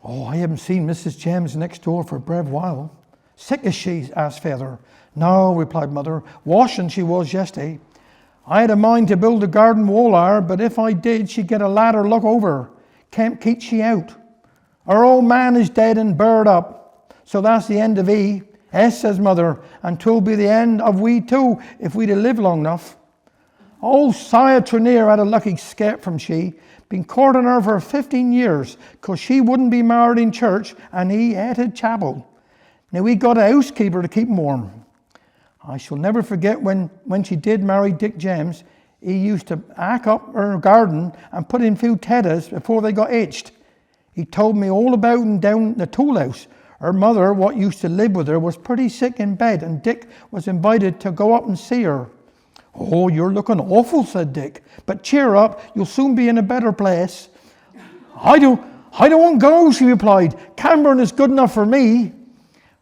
Oh, I haven't seen Mrs. James next door for a brave while. Sick is she? Asked Father. No, replied Mother. Washing she was yesterday. I had a mind to build a garden wall hour, but if I did, she'd get a ladder look over. Can't keep she out. Our old man is dead and buried up, so that's the end of he. Yes, says Mother, and 'twill be the end of we too, if we'd have lived long enough. Old Sire Trenier had a lucky escape from she. Been courting her for 15 years, 'cause she wouldn't be married in church, and he hated chapel. Now we got a housekeeper to keep him warm. I shall never forget when she did marry Dick James, he used to hack up her garden and put in few tedders before they got itched. He told me all about him down the tool house. Her mother, what used to live with her, was pretty sick in bed, and Dick was invited to go up and see her. Oh, you're looking awful, said Dick, but cheer up, you'll soon be in a better place. I don't want to go, she replied. Camborne is good enough for me.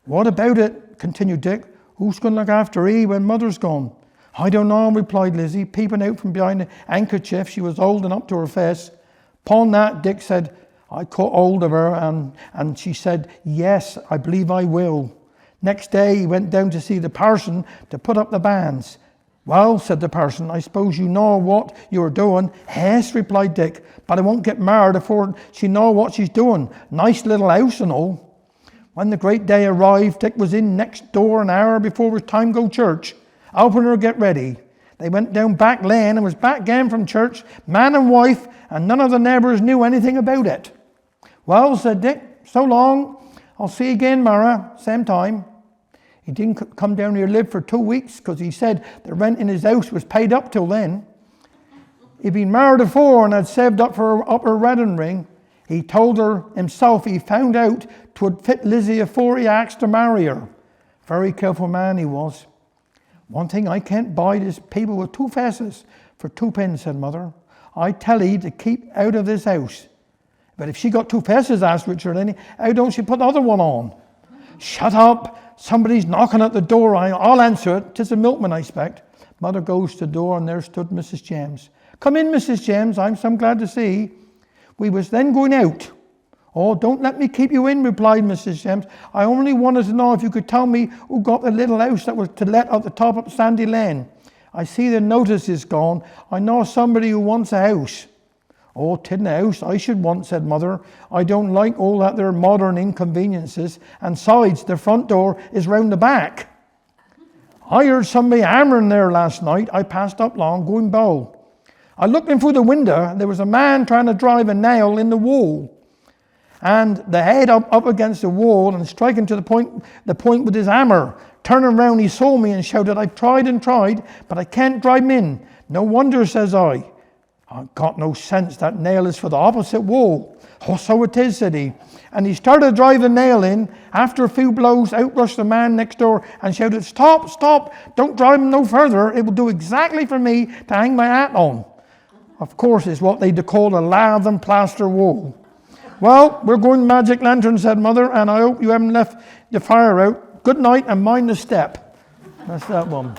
What about it, continued Dick. Who's going to look after he when Mother's gone? I don't know, replied Lizzie, peeping out from behind the handkerchief she was holding up to her face. Upon that, Dick said, I caught hold of her, and she said, yes, I believe I will. Next day he went down to see the parson to put up the banns. Well, said the parson, I suppose you know what you're doing. Yes, replied Dick, but I won't get married before she know what she's doing. Nice little house and all. When the great day arrived, Dick was in next door an hour before it was time to go church. Helping her get ready. They went down back lane and was back again from church, man and wife, and none of the neighbours knew anything about it. Well, said Dick, so long. I'll see you again, Mara, same time. He didn't come down here to live for 2 weeks because he said the rent in his house was paid up till then. He'd been married before and had saved up for her upper wedding ring. He told her himself he found out 'twould fit Lizzie afore he asked to marry her. Very careful man he was. One thing I can't bide is people with two faces for 2 pence, said Mother. I tell ye to keep out of this house. But if she got 2 faces, asked Richard, how don't she put the other one on? Shut up. Somebody's knocking at the door. I'll answer it. 'Tis a milkman, I expect. Mother goes to the door, and there stood Mrs. James. Come in, Mrs. James. I'm so glad to see. We was then going out. Oh, don't let me keep you in, replied Mrs. James. I only wanted to know if you could tell me who got the little house that was to let at the top of Sandy Lane. I see the notice is gone. I know somebody who wants a house. Oh, 'tisn't a house I should want, said Mother. I don't like all that there modern inconveniences, and sides, the front door is round the back. I heard somebody hammering there last night. I passed up long, going bow. I looked in through the window. There was a man trying to drive a nail in the wall, and the head up against the wall and striking to the point with his hammer. Turning round, he saw me and shouted, I've tried and tried, but I can't drive him in. No wonder, says I. I've got no sense. That nail is for the opposite wall. Oh, so it is, said he. And he started to drive the nail in. After a few blows, out rushed the man next door and shouted, Stop, stop, don't drive him no further. It will do exactly for me to hang my hat on. Of course, it's what they call a lath and plaster wall. Well, we're going magic lantern, said Mother, and I hope you haven't left the fire out. Good night and mind the step. That's that one.